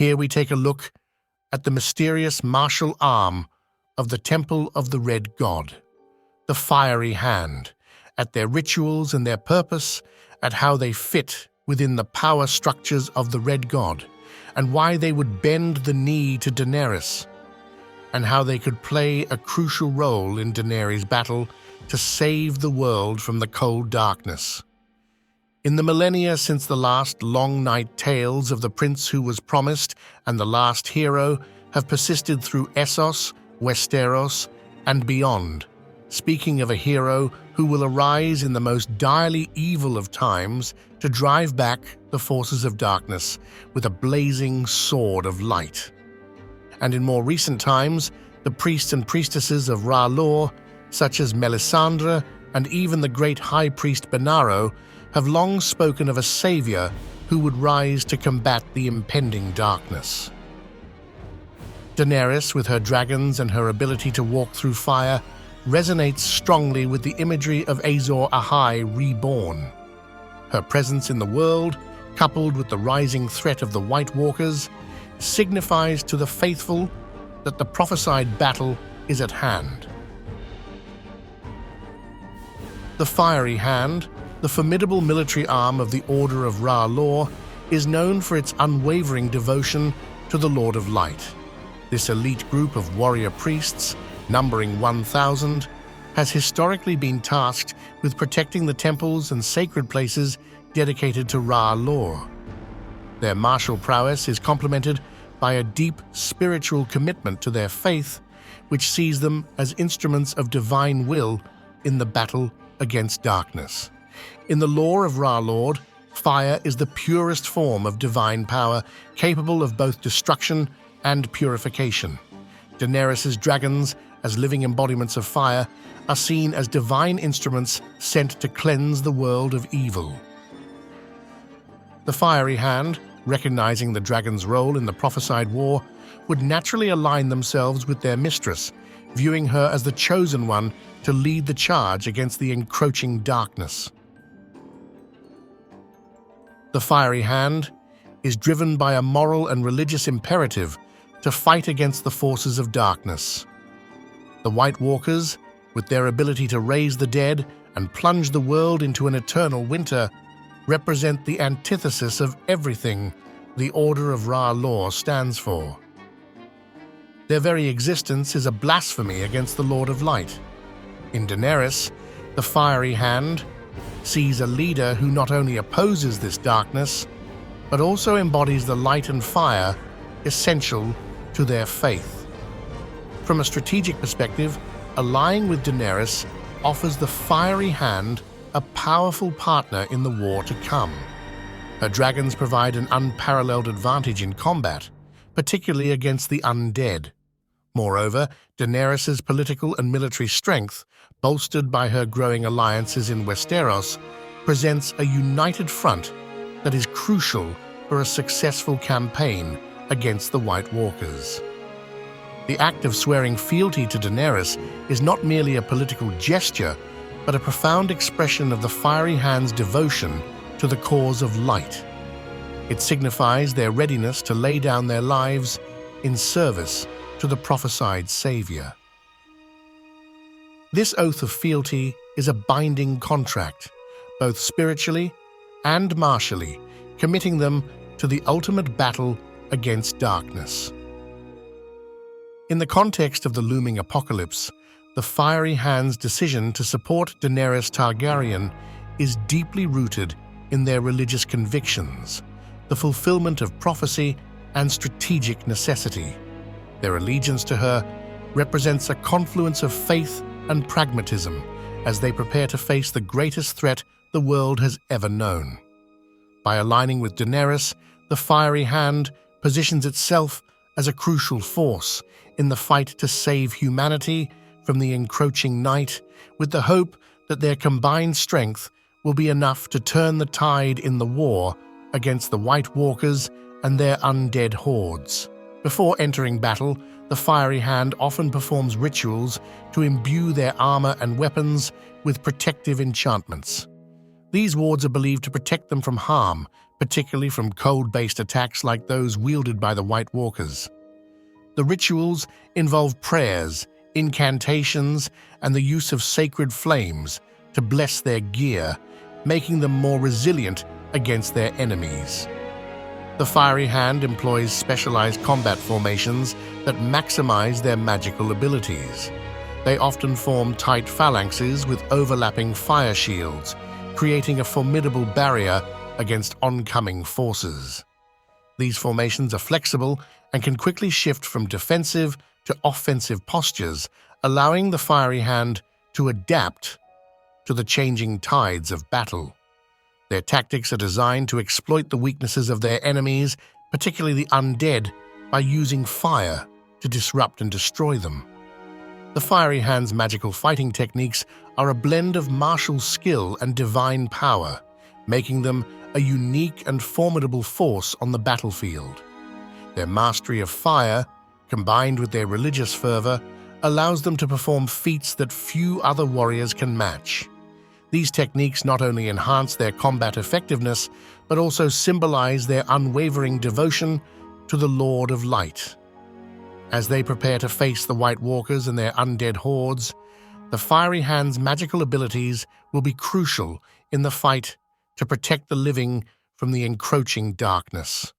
Here we take a look at the mysterious martial arm of the Temple of the Red God, the Fiery Hand, at their rituals and their purpose, at how they fit within the power structures of the Red God, and why they would bend the knee to Daenerys, and how they could play a crucial role in Daenerys' battle to save the world from the cold darkness. In the millennia since the last long night, tales of the prince who was promised and the last hero have persisted through Essos, Westeros, and beyond, speaking of a hero who will arise in the most direly evil of times to drive back the forces of darkness with a blazing sword of light. And in more recent times, the priests and priestesses of R'hllor, such as Melisandre and even the great high priest Benaro, have long spoken of a savior who would rise to combat the impending darkness. Daenerys, with her dragons and her ability to walk through fire, resonates strongly with the imagery of Azor Ahai reborn. Her presence in the world, coupled with the rising threat of the White Walkers, signifies to the faithful that the prophesied battle is at hand. The Fiery Hand, the formidable military arm of the Order of R'hllor, is known for its unwavering devotion to the Lord of Light. This elite group of warrior priests, numbering 1,000, has historically been tasked with protecting the temples and sacred places dedicated to R'hllor. Their martial prowess is complemented by a deep spiritual commitment to their faith, which sees them as instruments of divine will in the battle against darkness. In the lore of R'hllor, fire is the purest form of divine power, capable of both destruction and purification. Daenerys' dragons, as living embodiments of fire, are seen as divine instruments sent to cleanse the world of evil. The Fiery Hand, recognizing the dragon's role in the prophesied war, would naturally align themselves with their mistress, viewing her as the chosen one to lead the charge against the encroaching darkness. The Fiery Hand is driven by a moral and religious imperative to fight against the forces of darkness. The White Walkers, with their ability to raise the dead and plunge the world into an eternal winter, represent the antithesis of everything the Order of R'hllor stands for. Their very existence is a blasphemy against the Lord of Light. In Daenerys, the Fiery Hand sees a leader who not only opposes this darkness, but also embodies the light and fire essential to their faith. From a strategic perspective, allying with Daenerys offers the Fiery Hand a powerful partner in the war to come. Her dragons provide an unparalleled advantage in combat, particularly against the undead. Moreover, Daenerys' political and military strength, bolstered by her growing alliances in Westeros, presents a united front that is crucial for a successful campaign against the White Walkers. The act of swearing fealty to Daenerys is not merely a political gesture, but a profound expression of the Fiery Hand's devotion to the cause of light. It signifies their readiness to lay down their lives in service to the prophesied savior. This oath of fealty is a binding contract, both spiritually and martially, committing them to the ultimate battle against darkness. In the context of the looming apocalypse, the Fiery Hand's decision to support Daenerys Targaryen is deeply rooted in their religious convictions, the fulfillment of prophecy, and strategic necessity. Their allegiance to her represents a confluence of faith and pragmatism as they prepare to face the greatest threat the world has ever known. By aligning with Daenerys, the Fiery Hand positions itself as a crucial force in the fight to save humanity from the encroaching night, with the hope that their combined strength will be enough to turn the tide in the war against the White Walkers and their undead hordes. Before entering battle, the Fiery Hand often performs rituals to imbue their armor and weapons with protective enchantments. These wards are believed to protect them from harm, particularly from cold-based attacks like those wielded by the White Walkers. The rituals involve prayers, incantations, and the use of sacred flames to bless their gear, making them more resilient against their enemies. The Fiery Hand employs specialized combat formations that maximize their magical abilities. They often form tight phalanxes with overlapping fire shields, creating a formidable barrier against oncoming forces. These formations are flexible and can quickly shift from defensive to offensive postures, allowing the Fiery Hand to adapt to the changing tides of battle. Their tactics are designed to exploit the weaknesses of their enemies, particularly the undead, by using fire to disrupt and destroy them. The Fiery Hand's magical fighting techniques are a blend of martial skill and divine power, making them a unique and formidable force on the battlefield. Their mastery of fire, combined with their religious fervor, allows them to perform feats that few other warriors can match. These techniques not only enhance their combat effectiveness, but also symbolize their unwavering devotion to the Lord of Light. As they prepare to face the White Walkers and their undead hordes, the Fiery Hand's magical abilities will be crucial in the fight to protect the living from the encroaching darkness.